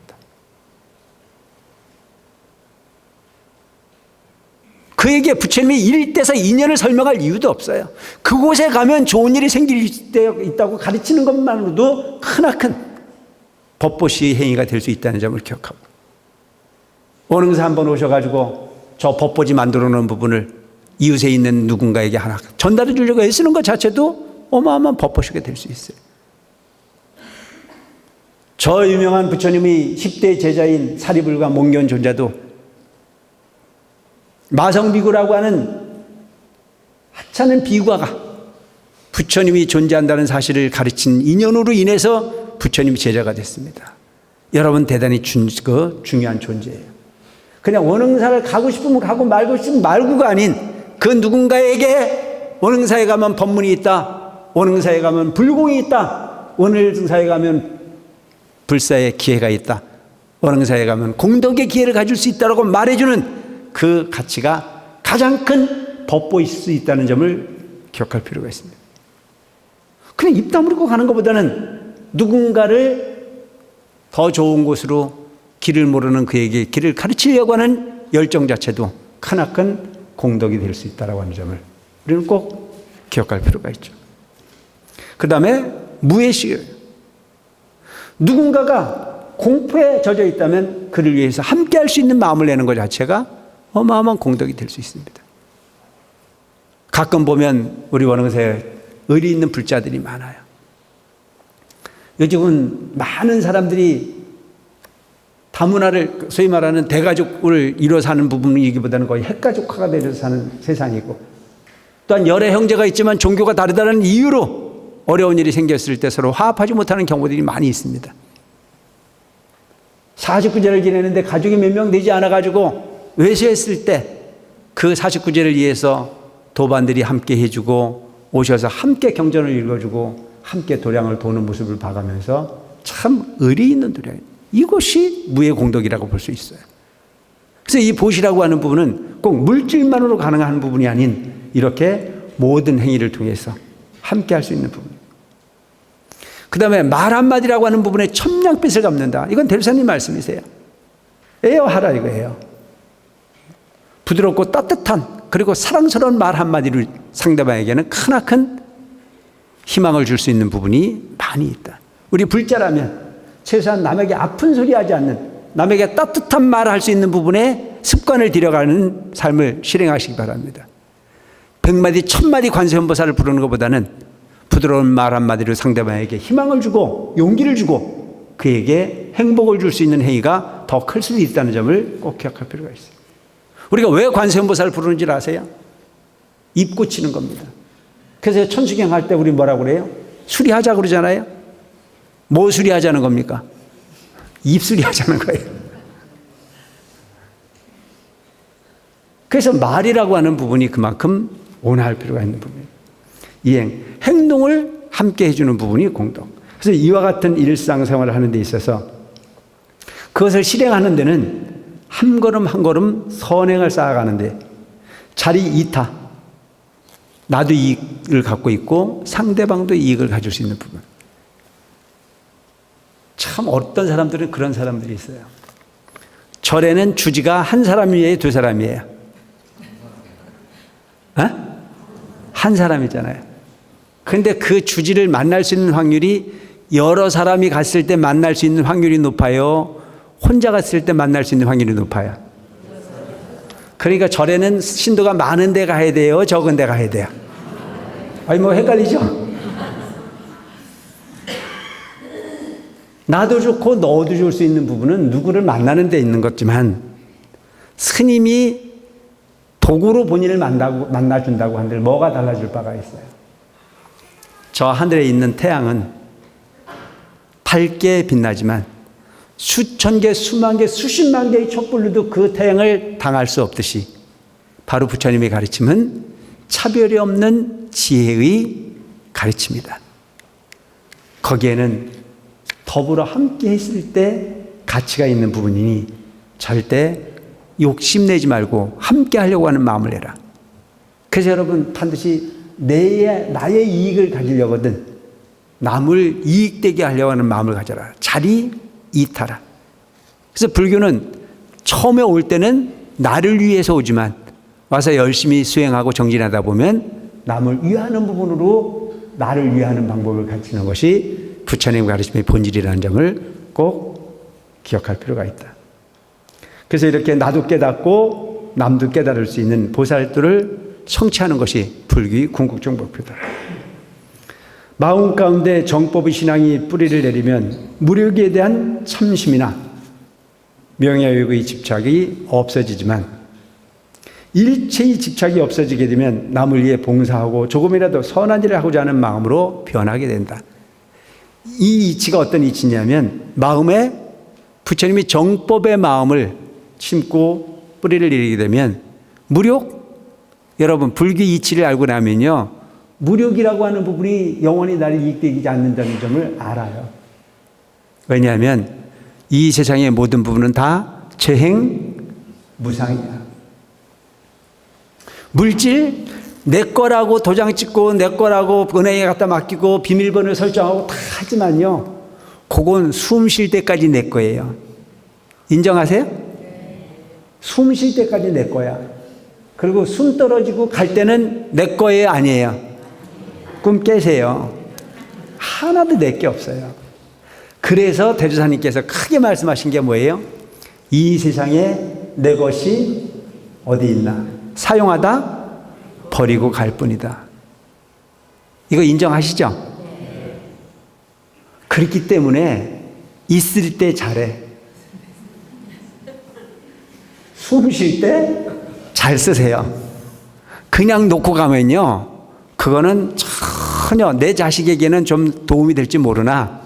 그에게 부처님이 1대사 2년을 설명할 이유도 없어요. 그곳에 가면 좋은 일이 생길 때 있다고 가르치는 것만으로도 크나큰 법보시 행위가 될 수 있다는 점을 기억하고, 원흥사 한번 오셔가지고 저 법보지 만들어 놓은 부분을 이웃에 있는 누군가에게 하나 전달해 주려고 애쓰는 것 자체도 어마어마한 법보시가 될 수 있어요. 저 유명한 부처님의 10대 제자인 사리불과 몽견 존자도 마성비구라고 하는 하찮은 비구가 부처님이 존재한다는 사실을 가르친 인연으로 인해서 부처님이 제자가 됐습니다. 여러분 대단히 중요한 존재예요. 그냥 원흥사를 가고 싶으면 가고 말고 싶으면 말고가 아닌 그 누군가에게 원흥사에 가면 법문이 있다, 원흥사에 가면 불공이 있다, 원흥사에 가면 불사의 기회가 있다, 원흥사에 가면 공덕의 기회를 가질 수 있다고 말해주는 그 가치가 가장 큰 법보일 수 있다는 점을 기억할 필요가 있습니다. 그냥 입 다물고 가는 것보다는 누군가를 더 좋은 곳으로 길을 모르는 그에게 길을 가르치려고 하는 열정 자체도 크나큰 공덕이 될 수 있다고 하는 점을 우리는 꼭 기억할 필요가 있죠. 그 다음에 무해시예요. 누군가가 공포에 젖어 있다면 그를 위해서 함께 할 수 있는 마음을 내는 것 자체가 어마어마한 공덕이 될 수 있습니다. 가끔 보면 우리 원흥사에 의리 있는 불자들이 많아요. 요즘은 많은 사람들이 다문화를, 소위 말하는 대가족을 이루어 사는 부분이기보다는 거의 핵가족화가 되어서 사는 세상이고, 또한 열애 형제가 있지만 종교가 다르다는 이유로 어려운 일이 생겼을 때 서로 화합하지 못하는 경우들이 많이 있습니다. 49제를 지내는데 가족이 몇 명 되지 않아가지고 외세했을 때 그 49제를 위해서 도반들이 함께 해주고 오셔서 함께 경전을 읽어주고 함께 도량을 도는 모습을 봐가면서 참 의리 있는 도량, 이것이 무의 공덕이라고 볼 수 있어요. 그래서 이 보시라고 하는 부분은 꼭 물질만으로 가능한 부분이 아닌 이렇게 모든 행위를 통해서 함께 할 수 있는 부분입니다. 그 다음에 말 한마디라고 하는 부분에 천냥빛을 갚는다. 이건 대리사님 말씀이세요. 에어하라 이거예요. 부드럽고 따뜻한 그리고 사랑스러운 말 한마디를 상대방에게는 크나큰 희망을 줄 수 있는 부분이 많이 있다. 우리 불자라면 최소한 남에게 아픈 소리 하지 않는, 남에게 따뜻한 말을 할 수 있는 부분에 습관을 들여가는 삶을 실행하시기 바랍니다. 100마디 1000마디 관세음보살을 부르는 것보다는 부드러운 말 한마디로 상대방에게 희망을 주고 용기를 주고 그에게 행복을 줄 수 있는 행위가 더 클 수도 있다는 점을 꼭 기억할 필요가 있어요. 우리가 왜 관세음보살을 부르는 줄 아세요? 입 고치는 겁니다. 그래서 천수경 할 때 우리 뭐라고 그래요? 수리하자 그러잖아요. 뭐 수리하자는 겁니까? 입수리하자는 거예요. 그래서 말이라고 하는 부분이 그만큼 온화할 필요가 있는 부분이에요. 이행, 행동을 함께 해주는 부분이 공덕. 그래서 이와 같은 일상생활을 하는 데 있어서 그것을 실행하는 데는 한 걸음 한 걸음 선행을 쌓아가는데 자리 이타, 나도 이익을 갖고 있고 상대방도 이익을 가질 수 있는 부분. 참 어떤 사람들은 그런 사람들이 있어요. 절에는 주지가 한 사람이에요, 두 사람이에요? 한 사람이잖아요. 그런데 그 주지를 만날 수 있는 확률이 여러 사람이 갔을 때 만날 수 있는 확률이 높아요? 혼자 갔을 때 만날 수 있는 확률이 높아요? 그러니까 절에는 신도가 많은 데 가야 돼요? 적은 데 가야 돼요? 아니 뭐 헷갈리죠? 나도 좋고 너도 좋을 수 있는 부분은 누구를 만나는 데 있는 거지만 스님이 도구로 본인을 만나준다고 한들 뭐가 달라질 바가 있어요? 저 하늘에 있는 태양은 밝게 빛나지만 수천 개, 수만 개, 수십만 개의 촛불로도 그 태양을 당할 수 없듯이 바로 부처님의 가르침은 차별이 없는 지혜의 가르침이다. 거기에는 더불어 함께 했을 때 가치가 있는 부분이니 절대 욕심내지 말고 함께 하려고 하는 마음을 해라. 그래서 여러분 반드시 나의 이익을 가지려거든 남을 이익되게 하려고 하는 마음을 가져라. 자리 이타라. 그래서 불교는 처음에 올 때는 나를 위해서 오지만 와서 열심히 수행하고 정진하다 보면 남을 위하는 부분으로 나를 위하는 방법을 가르치는 것이 부처님 가르침의 본질이라는 점을 꼭 기억할 필요가 있다. 그래서 이렇게 나도 깨닫고 남도 깨달을 수 있는 보살도를 성취하는 것이 불교의 궁극적 목표다. 마음 가운데 정법의 신앙이 뿌리를 내리면 무력에 대한 참심이나 명예욕의 집착이 없어지지만 일체의 집착이 없어지게 되면 남을 위해 봉사하고 조금이라도 선한 일을 하고자 하는 마음으로 변하게 된다. 이 이치가 어떤 이치냐면 마음에 부처님이 정법의 마음을 심고 뿌리를 내리게 되면 무력, 여러분 불교 이치를 알고 나면요 무력이라고 하는 부분이 영원히 나를 이익되지 않는다는 점을 알아요. 왜냐하면 이 세상의 모든 부분은 다 재행 무상이야. 물질 내 거라고 도장 찍고 내 거라고 은행에 갖다 맡기고 비밀번호 설정하고 다 하지만요 그건 숨 쉴 때까지 내 거예요. 인정하세요? 숨 쉴 때까지 내 거야. 그리고 숨 떨어지고 갈 때는 내 거예요, 아니에요? 꿈 깨세요. 하나도 내 게 없어요. 그래서 대주사님께서 크게 말씀하신 게 뭐예요? 이 세상에 내 것이 어디 있나? 사용하다 버리고 갈 뿐이다. 이거 인정하시죠? 그렇기 때문에 있을 때 잘해. 숨 쉴 때 잘 쓰세요. 그냥 놓고 가면요 그거는 전혀 내 자식에게는 좀 도움이 될지 모르나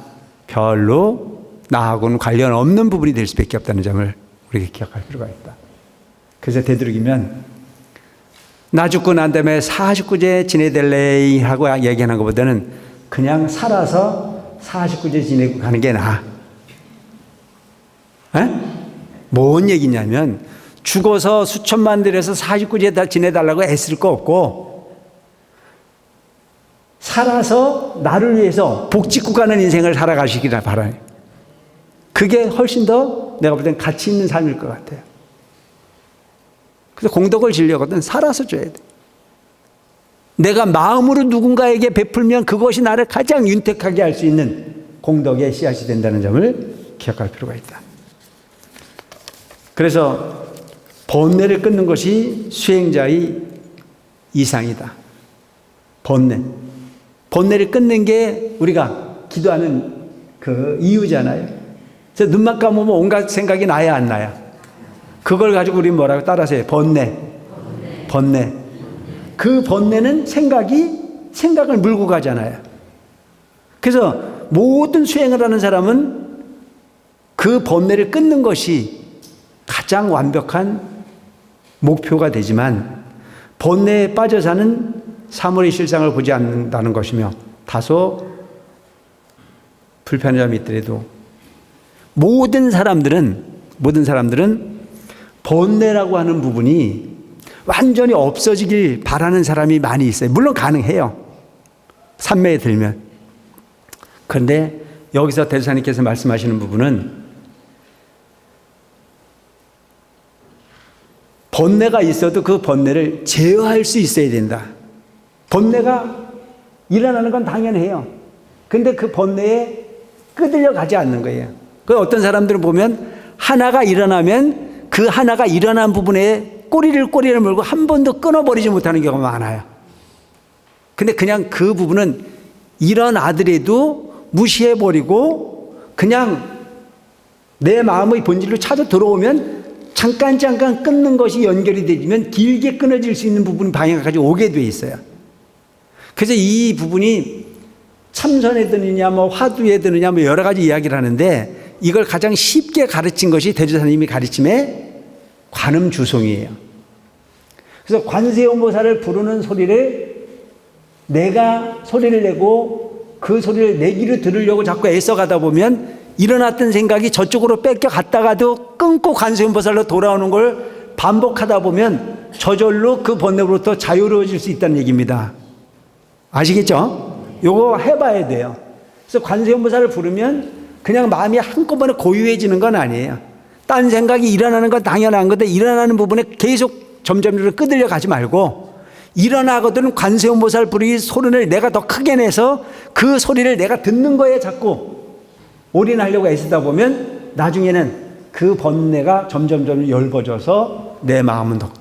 별로 나하고는 관련 없는 부분이 될 수밖에 없다는 점을 우리가 기억할 필요가 있다. 그래서 되도록이면 나 죽고 난 다음에 49제 지내될래 하고 얘기하는 것보다는 그냥 살아서 49제 지내고 가는 게 나아. 뭔 얘기냐면 죽어서 수천만 들여서 49제 다 지내달라고 애쓸 거 없고 살아서 나를 위해서 복짓고 가는 인생을 살아가시기를 바라요. 그게 훨씬 더 내가 볼 땐 가치 있는 삶일 것 같아요. 그래서 공덕을 지려거든 살아서 줘야 돼. 내가 마음으로 누군가에게 베풀면 그것이 나를 가장 윤택하게 할 수 있는 공덕의 씨앗이 된다는 점을 기억할 필요가 있다. 그래서 번뇌를 끊는 것이 수행자의 이상이다. 번뇌를 끊는 게 우리가 기도하는 그 이유잖아요. 그래서 눈만 감으면 온갖 생각이 나야 안 나야? 그걸 가지고 우리 뭐라고 따라서 해요? 번뇌. 그 번뇌는 생각을 물고 가잖아요. 그래서 모든 수행을 하는 사람은 그 번뇌를 끊는 것이 가장 완벽한 목표가 되지만 번뇌에 빠져 사는 사물의 실상을 보지 않는다는 것이며 다소 불편한 점이 있더라도 모든 사람들은 번뇌라고 하는 부분이 완전히 없어지길 바라는 사람이 많이 있어요. 물론 가능해요. 산매에 들면. 그런데 여기서 대주사님께서 말씀하시는 부분은 번뇌가 있어도 그 번뇌를 제어할 수 있어야 된다. 번뇌가 일어나는 건 당연해요. 근데 그 번뇌에 끄들려 가지 않는 거예요. 그 어떤 사람들은 보면 하나가 일어나면 그 하나가 일어난 부분에 꼬리를 물고 한 번도 끊어버리지 못하는 경우가 많아요. 근데 그냥 그 부분은 일어나더라도 무시해버리고 그냥 내 마음의 본질로 찾아 들어오면 잠깐 끊는 것이 연결이 되면 길게 끊어질 수 있는 부분 방향까지 오게 돼 있어요. 그래서 이 부분이 참선에 드느냐 화두에 드느냐 여러 가지 이야기를 하는데 이걸 가장 쉽게 가르친 것이 대주사님이 가르침의 관음주송이에요. 그래서 관세음보살을 부르는 소리를 내가 소리를 내고 그 소리를 내기를 들으려고 자꾸 애써가다 보면 일어났던 생각이 저쪽으로 뺏겨갔다가도 끊고 관세음보살로 돌아오는 걸 반복하다 보면 저절로 그 번뇌로부터 자유로워질 수 있다는 얘기입니다. 아시겠죠? 요거 해봐야 돼요. 그래서 관세음보살을 부르면 그냥 마음이 한꺼번에 고요해지는 건 아니에요. 딴 생각이 일어나는 건 당연한 건데 일어나는 부분에 계속 점점 끄들려 가지 말고 일어나거든 관세음보살 부르기 소리를 내가 더 크게 내서 그 소리를 내가 듣는 거에 자꾸 올인하려고 애쓰다 보면 나중에는 그 번뇌가 점점 엷어져서 내 마음은 더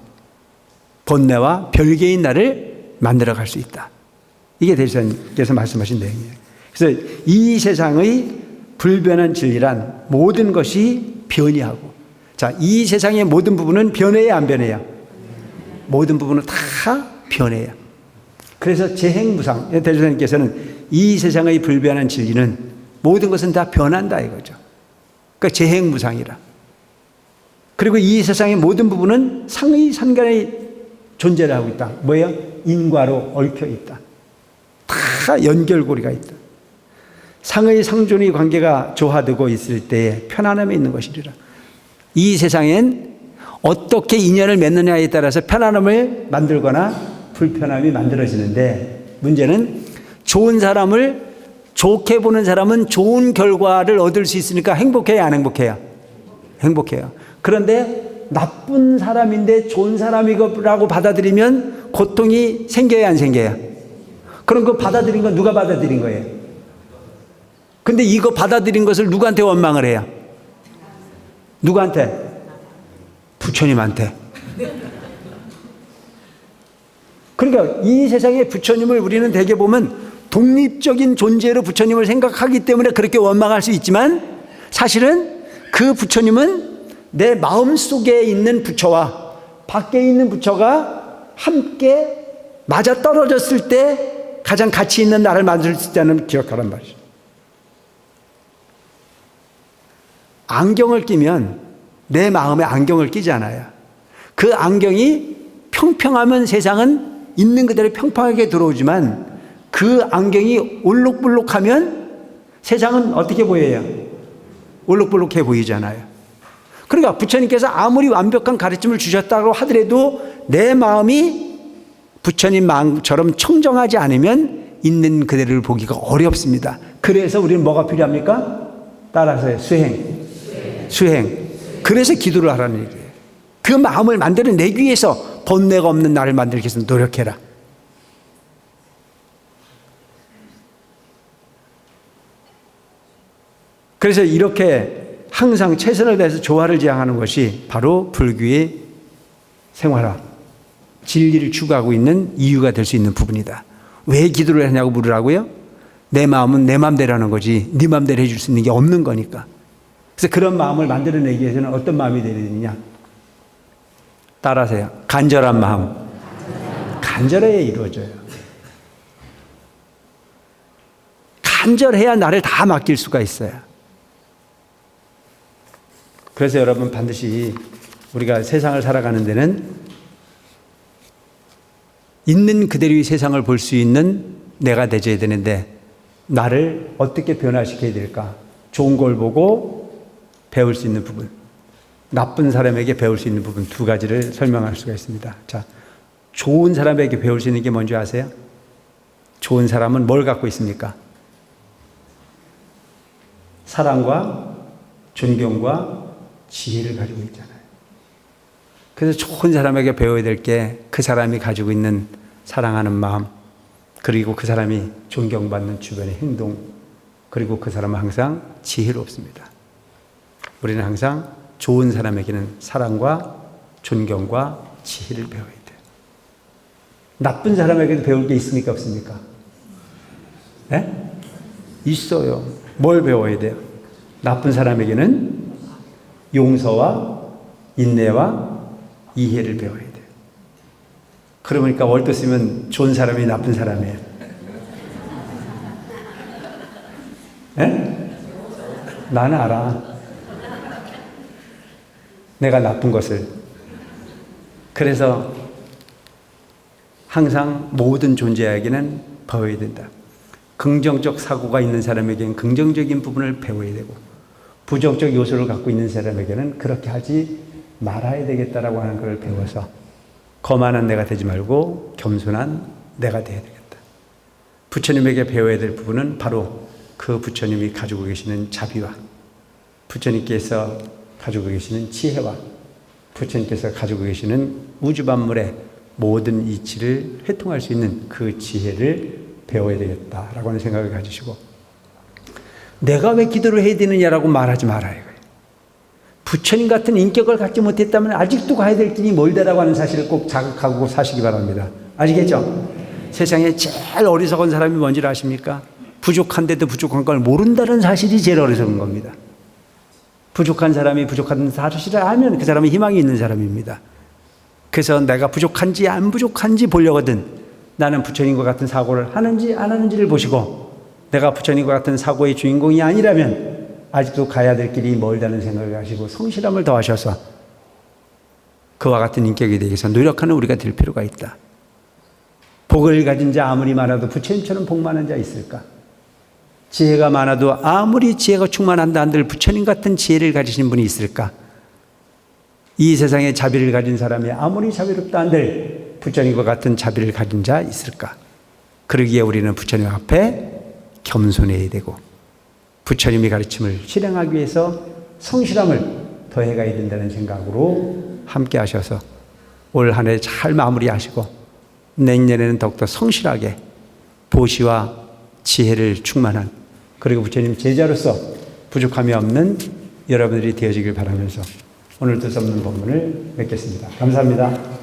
번뇌와 별개인 나를 만들어갈 수 있다. 이게 대주사님께서 말씀하신 내용이에요. 그래서 이 세상의 불변한 진리란 모든 것이 변이하고, 자, 이 세상의 모든 부분은 변해야 안 변해요? 모든 부분은 다 변해요. 그래서 재행무상, 대주사님께서는 이 세상의 불변한 진리는 모든 것은 다 변한다 이거죠. 그러니까 재행무상이라. 그리고 이 세상의 모든 부분은 상의 상간의 존재를 하고 있다. 뭐예요? 인과로 얽혀 있다. 다 연결고리가 있다. 상의 상존의 관계가 조화되고 있을 때에 편안함이 있는 것이리라. 이 세상엔 어떻게 인연을 맺느냐에 따라서 편안함을 만들거나 불편함이 만들어지는데 문제는 좋은 사람을 좋게 보는 사람은 좋은 결과를 얻을 수 있으니까 행복해요, 안 행복해요? 행복해요. 그런데 나쁜 사람인데 좋은 사람이라고 받아들이면 고통이 생겨요, 안 생겨요? 그럼 그 받아들인 건 누가 받아들인 거예요? 근데 이거 받아들인 것을 누구한테 원망을 해요? 누구한테? 부처님한테. 그러니까 이 세상에 부처님을 우리는 대개 보면 독립적인 존재로 부처님을 생각하기 때문에 그렇게 원망할 수 있지만 사실은 그 부처님은 내 마음속에 있는 부처와 밖에 있는 부처가 함께 맞아떨어졌을 때 가장 가치 있는 나를 만들 수 있다는 기억하란 말이죠. 안경을 끼면 내 마음에 안경을 끼잖아요. 그 안경이 평평하면 세상은 있는 그대로 평평하게 들어오지만 그 안경이 올록불록하면 세상은 어떻게 보여요? 올록불록해 보이잖아요. 그러니까 부처님께서 아무리 완벽한 가르침을 주셨다고 하더라도 내 마음이 부처님 마음처럼 청정하지 않으면 있는 그대로를 보기가 어렵습니다. 그래서 우리는 뭐가 필요합니까? 따라서요. 수행. 그래서 기도를 하라는 얘기예요. 그 마음을 만들어내기 위해서 번뇌가 없는 나를 만들기 위해서 노력해라. 그래서 이렇게 항상 최선을 다해서 조화를 지향하는 것이 바로 불교의 생활화, 진리를 추구하고 있는 이유가 될 수 있는 부분이다. 왜 기도를 하냐고 물으라고요? 내 마음은 내 마음대로 하는 거지 네 마음대로 해줄 수 있는 게 없는 거니까. 그래서 그런 마음을 만들어내기 위해서는 어떤 마음이 되어야 되느냐? 따라하세요. 간절한 마음. 간절해야 이루어져요. 간절해야 나를 다 맡길 수가 있어요. 그래서 여러분 반드시 우리가 세상을 살아가는 데는 있는 그대로의 세상을 볼 수 있는 내가 되어야 되는데 나를 어떻게 변화시켜야 될까? 좋은 걸 보고 배울 수 있는 부분, 나쁜 사람에게 배울 수 있는 부분 두 가지를 설명할 수가 있습니다. 자, 좋은 사람에게 배울 수 있는 게 뭔지 아세요? 좋은 사람은 뭘 갖고 있습니까? 사랑과 존경과 지혜를 가지고 있잖아요. 그래서 좋은 사람에게 배워야 될 게 그 사람이 가지고 있는 사랑하는 마음, 그리고 그 사람이 존경받는 주변의 행동, 그리고 그 사람은 항상 지혜롭습니다. 우리는 항상 좋은 사람에게는 사랑과 존경과 지혜를 배워야 돼요. 나쁜 사람에게도 배울 게 있습니까? 없습니까? 네? 있어요. 뭘 배워야 돼요? 나쁜 사람에게는 용서와 인내와 이해를 배워야 돼요. 그러니까 월드 쓰면 좋은 사람이 나쁜 사람이에요. 네? 나는 알아. 내가 나쁜 것을. 그래서 항상 모든 존재에게는 배워야 된다. 긍정적 사고가 있는 사람에게는 긍정적인 부분을 배워야 되고, 부정적 요소를 갖고 있는 사람에게는 그렇게 하지 말아야 되겠다라고 하는 걸 배워서 거만한 내가 되지 말고 겸손한 내가 되어야 되겠다. 부처님에게 배워야 될 부분은 바로 그 부처님이 가지고 계시는 자비와 부처님께서 가지고 계시는 지혜와 부처님께서 가지고 계시는 우주 만물의 모든 이치를 회통할 수 있는 그 지혜를 배워야 되겠다라고 하는 생각을 가지시고, 내가 왜 기도를 해야 되느냐라고 말하지 말아요. 부처님 같은 인격을 갖지 못했다면 아직도 가야 될 길이 멀다라고 하는 사실을 꼭 자각하고 사시기 바랍니다. 아시겠죠? 세상에 제일 어리석은 사람이 뭔지 아십니까? 부족한데도 부족한 걸 모른다는 사실이 제일 어리석은 겁니다. 부족한 사람이 부족한 사실을 알면 그 사람은 희망이 있는 사람입니다. 그래서 내가 부족한지 안 부족한지 보려거든 나는 부처님과 같은 사고를 하는지 안 하는지를 보시고, 내가 부처님과 같은 사고의 주인공이 아니라면 아직도 가야 될 길이 멀다는 생각을 하시고 성실함을 더하셔서 그와 같은 인격이 되기 위해서 노력하는 우리가 될 필요가 있다. 복을 가진 자 아무리 많아도 부처님처럼 복 많은 자 있을까? 지혜가 많아도 아무리 지혜가 충만한다 한들 부처님 같은 지혜를 가지신 분이 있을까? 이 세상에 자비를 가진 사람이 아무리 자비롭다 한들 부처님과 같은 자비를 가진 자 있을까? 그러기에 우리는 부처님 앞에 겸손해야 되고 부처님의 가르침을 실행하기 위해서 성실함을 더해가야 된다는 생각으로 함께 하셔서 올 한 해 잘 마무리하시고 내년에는 더욱더 성실하게 보시와 지혜를 충만한, 그리고 부처님 제자로서 부족함이 없는 여러분들이 되어지길 바라면서 오늘 뜻 없는 본문을 맺겠습니다. 감사합니다.